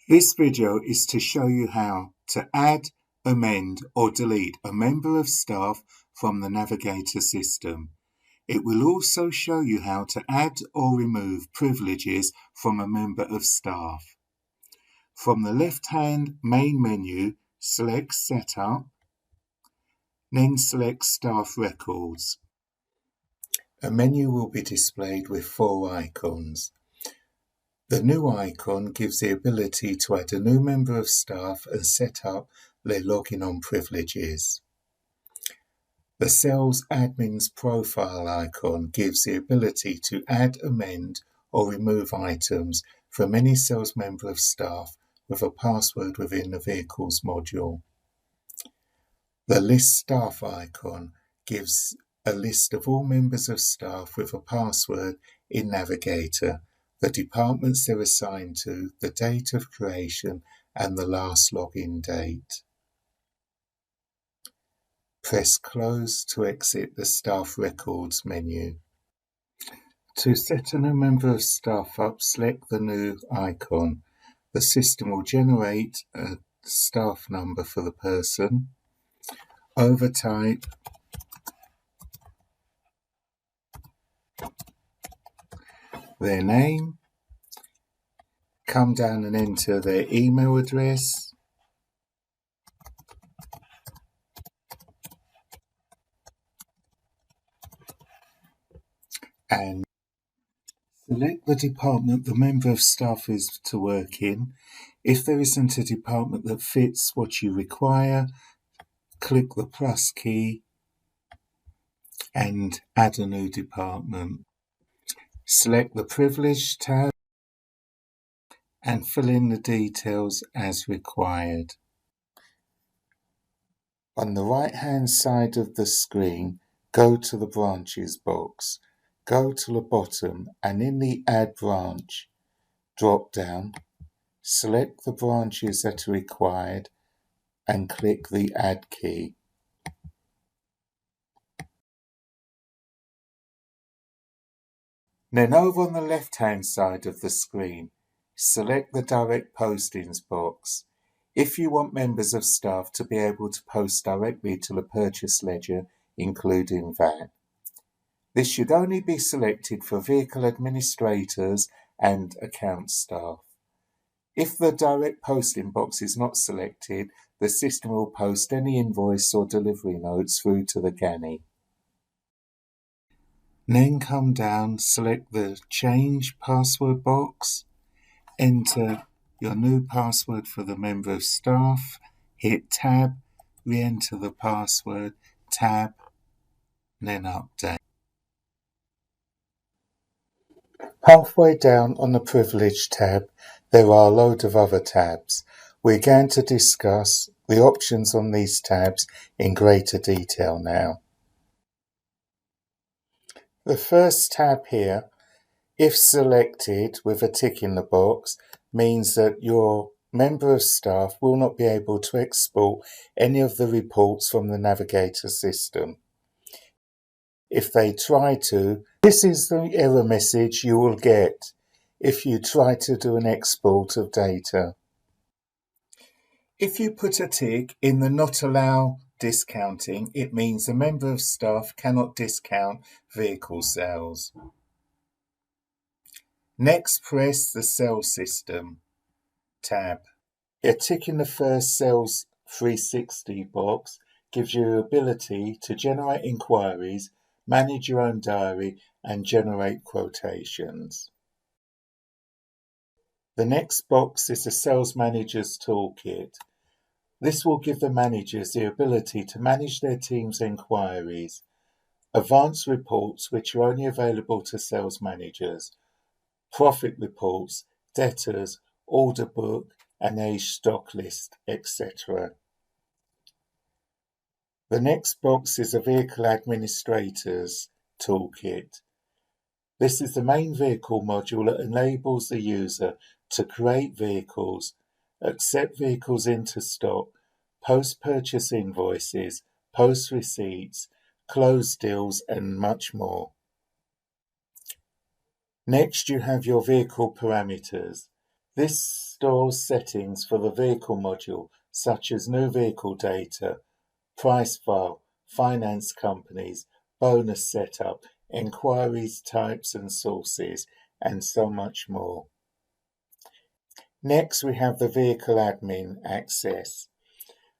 This video is to show you how to add, amend or delete a member of staff from the Navigator system. It will also show you how to add or remove privileges from a member of staff. From the left-hand main menu, select Setup, then select Staff Records. A menu will be displayed with 4 icons. The new icon gives the ability to add a new member of staff and set up their login on privileges. The Sales Admin's Profile icon gives the ability to add, amend or remove items from any sales member of staff with a password within the Vehicles module. The List Staff icon gives a list of all members of staff with a password in Navigator, the departments they're assigned to, the date of creation and the last login date. Press Close to exit the Staff Records menu. To set a new member of staff up, select the new icon. The system will generate a staff number for the person. Overtype their name, come down and enter their email address, and select the department the member of staff is to work in. If there isn't a department that fits what you require, click the plus key and add a new department. Select the Privilege tab and fill in the details as required. On the right hand side of the screen, go to the Branches box. Go to the bottom and in the Add Branch drop down, select the branches that are required and click the Add key. Then over on the left hand side of the screen, select the Direct Postings box. If you want members of staff to be able to post directly to the purchase ledger, including VAT. This should only be selected for vehicle administrators and account staff. If the direct posting box is not selected, the system will post any invoice or delivery notes through to the GANI. Then come down, select the Change Password box, enter your new password for the member of staff, hit Tab, re-enter the password, Tab, then Update. Halfway down on the Privilege tab, there are a load of other tabs. We're going to discuss the options on these tabs in greater detail now. The first tab here, if selected with a tick in the box, means that your member of staff will not be able to export any of the reports from the Navigator system. If they try to, this is the error message you will get if you try to do an export of data. If you put a tick in the Not Allow Discounting, it means a member of staff cannot discount vehicle sales. Next, press the Sales System tab. A tick in the first Sales 360 box gives you the ability to generate inquiries, manage your own diary, and generate quotations. The next box is the Sales Manager's Toolkit. This will give the managers the ability to manage their team's inquiries, advanced reports which are only available to sales managers, profit reports, debtors, order book, and age stock list, etc. The next box is a Vehicle Administrator's Toolkit. This is the main vehicle module that enables the user to create vehicles, accept vehicles into stock, post-purchase invoices, post receipts, close deals, and much more. Next, you have your vehicle parameters. This stores settings for the vehicle module, such as new vehicle data, price file, finance companies, bonus setup, inquiries, types and sources, and so much more. Next, we have the vehicle admin access.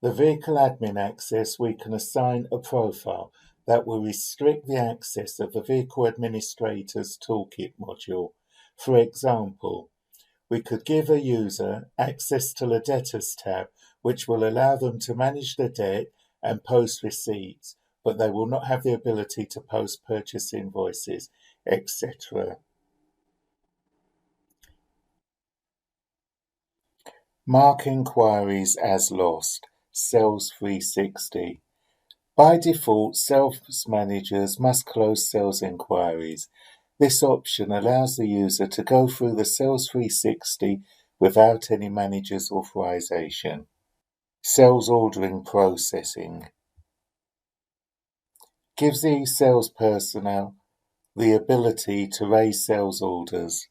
The vehicle admin access, we can assign a profile that will restrict the access of the Vehicle Administrator's Toolkit module. For example, we could give a user access to the Debtors tab, which will allow them to manage the debt and post receipts, but they will not have the ability to post purchase invoices, etc. Mark inquiries as lost. Sales 360. By default, sales managers must close sales inquiries. This option allows the user to go through the Sales 360 without any manager's authorization. Sales ordering processing gives the sales personnel the ability to raise sales orders.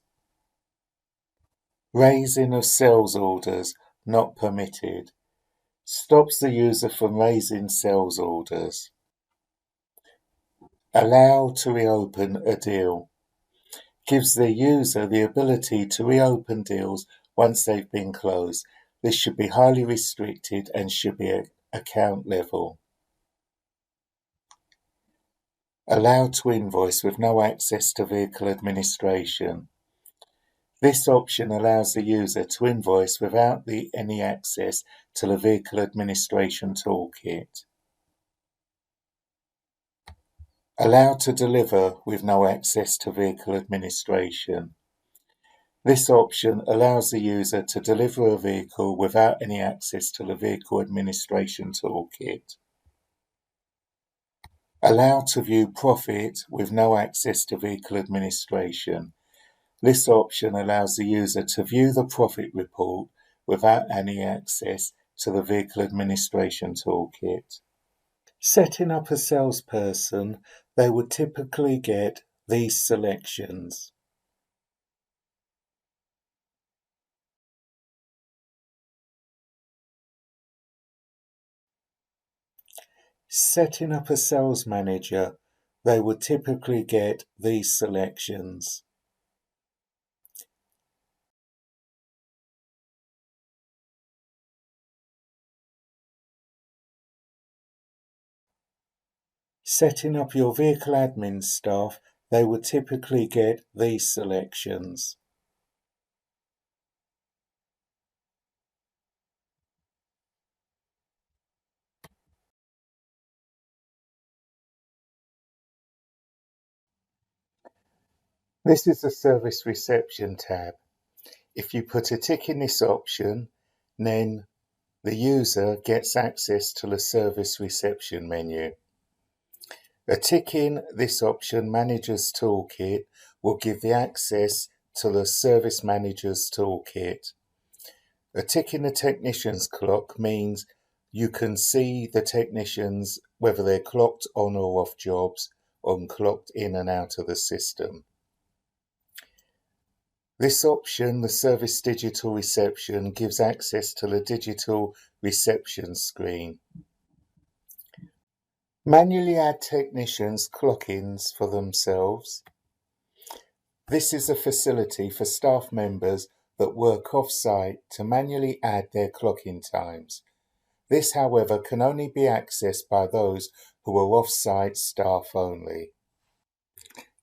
Raising of sales orders not permitted. Stops the user from raising sales orders. Allow to reopen a deal. Gives the user the ability to reopen deals once they've been closed. This should be highly restricted and should be at account level. Allow to invoice with no access to vehicle administration. This option allows the user to invoice without any access to the vehicle administration toolkit. Allow to deliver with no access to vehicle administration. This option allows the user to deliver a vehicle without any access to the vehicle administration toolkit. Allow to view profit with no access to vehicle administration. This option allows the user to view the profit report without any access to the vehicle administration toolkit. Setting up a salesperson, they would typically get these selections. Setting up a sales manager, they would typically get these selections. Setting up your vehicle admin staff, they would typically get these selections. This is the Service Reception tab. If you put a tick in this option, then the user gets access to the Service Reception menu. A tick in this option, Manager's Toolkit, will give the access to the Service Manager's Toolkit. A tick in the Technician's clock means you can see the technicians, whether they're clocked on or off jobs, or clocked in and out of the system. This option, the Service Digital Reception, gives access to the digital reception screen. Manually add technicians' clock-ins for themselves. This is a facility for staff members that work off-site to manually add their clock-in times. This, however, can only be accessed by those who are off-site staff only.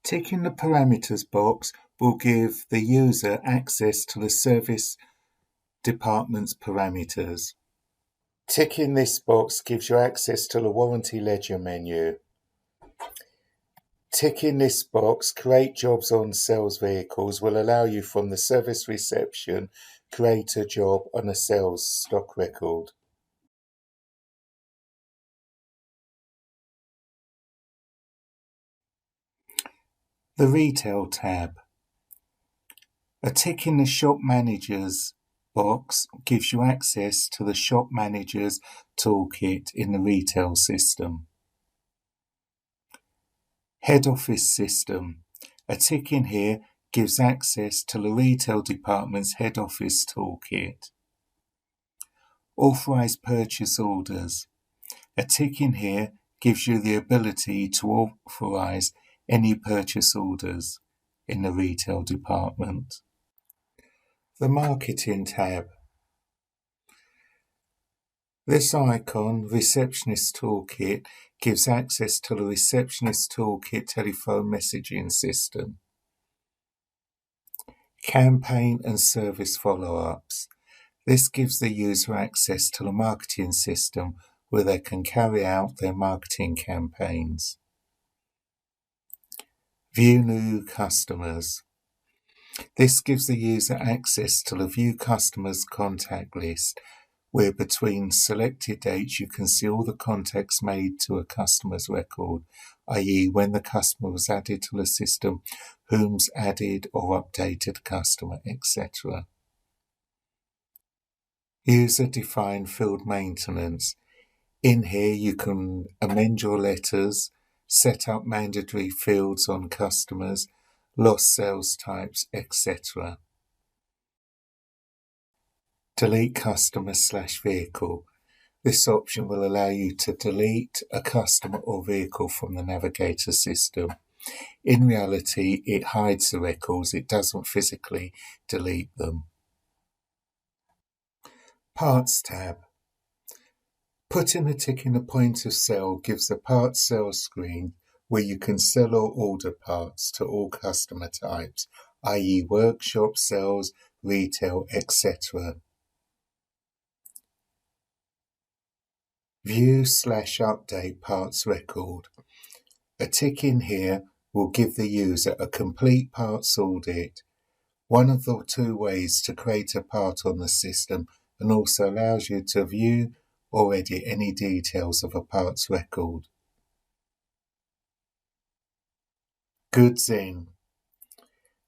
Ticking the parameters box will give the user access to the service department's parameters. Ticking this box gives you access to the warranty ledger menu. Ticking this box, create jobs on sales vehicles, will allow you from the service reception create a job on a sales stock record. The Retail tab. A tick in the Shop Managers box gives you access to the Shop Managers toolkit in the retail system. Head Office system. A tick in here gives access to the retail department's head office toolkit. Authorise purchase orders. A tick in here gives you the ability to authorise any purchase orders in the retail department. The Marketing tab. This icon, Receptionist Toolkit, gives access to the Receptionist Toolkit telephone messaging system. Campaign and service follow-ups. This gives the user access to the marketing system where they can carry out their marketing campaigns. View new customers. This gives the user access to the View Customers contact list, where between selected dates you can see all the contacts made to a customer's record, i.e. when the customer was added to the system, whom's added or updated customer, etc. User-defined field maintenance. In here you can amend your letters, set up mandatory fields on customers, lost sales types, etc. Delete customer/vehicle. This option will allow you to delete a customer or vehicle from the Navigator system. In reality, it hides the records, it doesn't physically delete them. Parts tab. Putting a tick in the point of sale gives a parts sales screen where you can sell or order parts to all customer types, i.e. workshop sales, retail, etc. View/update parts record. A tick in here will give the user a complete parts audit, one of the two ways to create a part on the system, and also allows you to view or edit any details of a parts record. Goods in.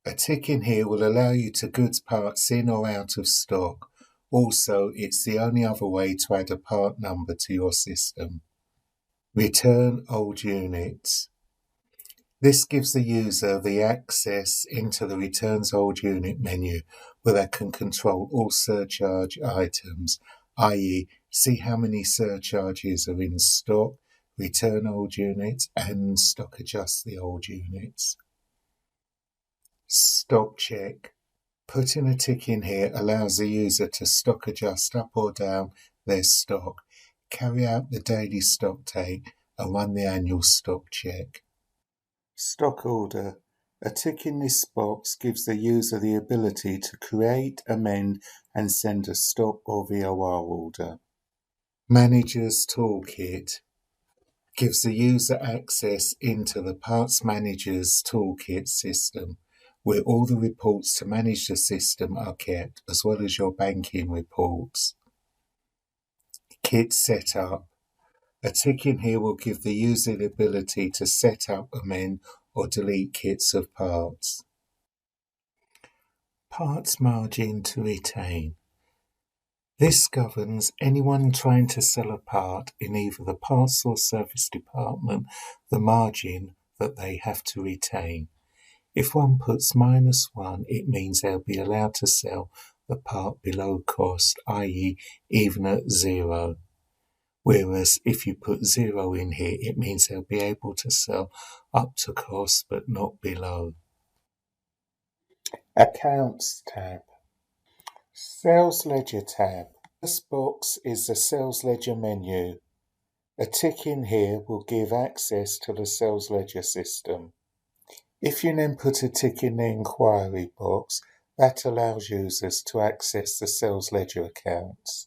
A tick in here will allow you to goods parts in or out of stock. Also, it's the only other way to add a part number to your system. Return old units. This gives the user the access into the Returns Old Unit menu where they can control all surcharge items, i.e. see how many surcharges are in stock, return old units, and stock adjust the old units. Stock check. Putting a tick in here allows the user to stock adjust up or down their stock, carry out the daily stock take, and run the annual stock check. Stock order. A tick in this box gives the user the ability to create, amend, and send a stock or VOR order. Manager's Toolkit gives the user access into the Parts Manager's Toolkit system, where all the reports to manage the system are kept, as well as your banking reports. Kit Setup. A tick in here will give the user the ability to set up, amend, or delete kits of parts. Parts margin to retain. This governs anyone trying to sell a part in either the parts or service department, the margin that they have to retain. If one puts -1, it means they'll be allowed to sell the part below cost, i.e. even at 0. Whereas if you put 0 in here, it means they'll be able to sell up to cost but not below. Accounts tab. Sales Ledger tab. This box is the Sales Ledger menu. A tick in here will give access to the Sales Ledger system. If you then put a tick in the inquiry box, that allows users to access the Sales Ledger accounts.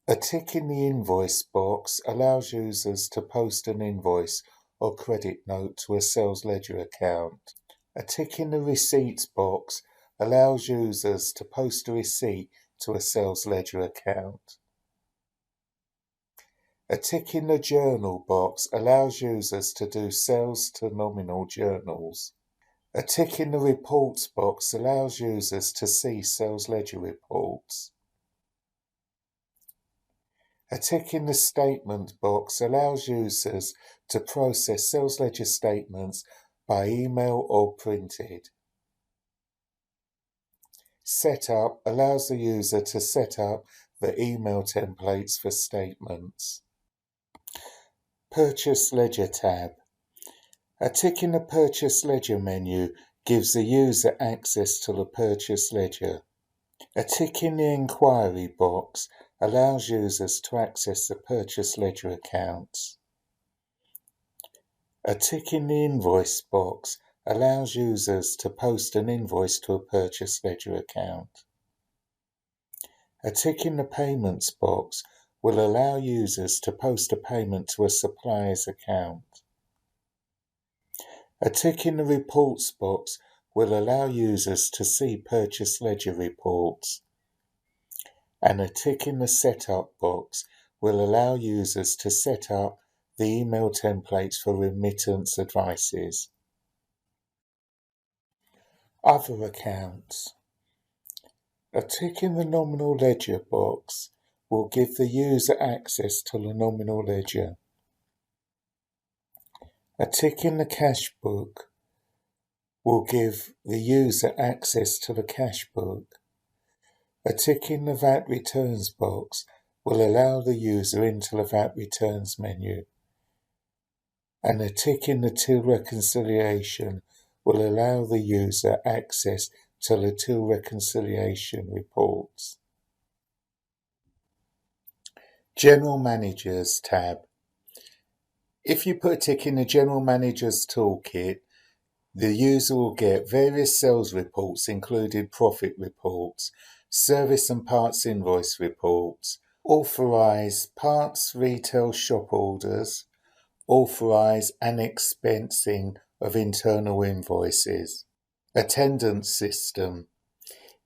A tick in the invoice box allows users to post an invoice or credit note to a Sales Ledger account. A tick in the receipts box allows users to post a receipt to a Sales Ledger account. A tick in the journal box allows users to do sales to nominal journals. A tick in the reports box allows users to see Sales Ledger reports. A tick in the statement box allows users to process Sales Ledger statements by email or printed. Setup allows the user to set up the email templates for statements. Purchase Ledger tab. A tick in the Purchase Ledger menu gives the user access to the Purchase Ledger. A tick in the Inquiry box allows users to access the Purchase Ledger accounts. A tick in the Invoice box allows users to post an invoice to a Purchase Ledger account. A tick in the Payments box will allow users to post a payment to a supplier's account. A tick in the Reports box will allow users to see Purchase Ledger reports. And a tick in the Setup box will allow users to set up the email templates for remittance advices. Other accounts. A tick in the Nominal Ledger box will give the user access to the Nominal Ledger. A tick in the Cash book will give the user access to the Cash book. A tick in the VAT Returns box will allow the user into the VAT Returns menu. And a tick in the Till Reconciliation will allow the user access to the Till Reconciliation reports. General Managers tab. If you put a tick in the General Managers toolkit, the user will get various sales reports including profit reports, service and parts invoice reports, authorise parts retail shop orders, authorise and expensing of internal invoices. Attendance system.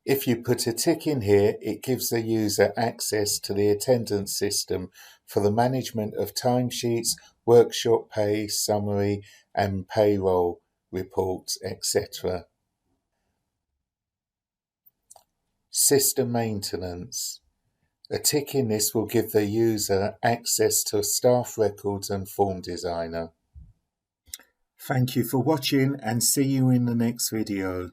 If you put a tick in here, it gives the user access to the attendance system for the management of timesheets, workshop pay, summary and payroll reports, etc. System maintenance. A tick in this will give the user access to staff records and form designer. Thank you for watching and see you in the next video.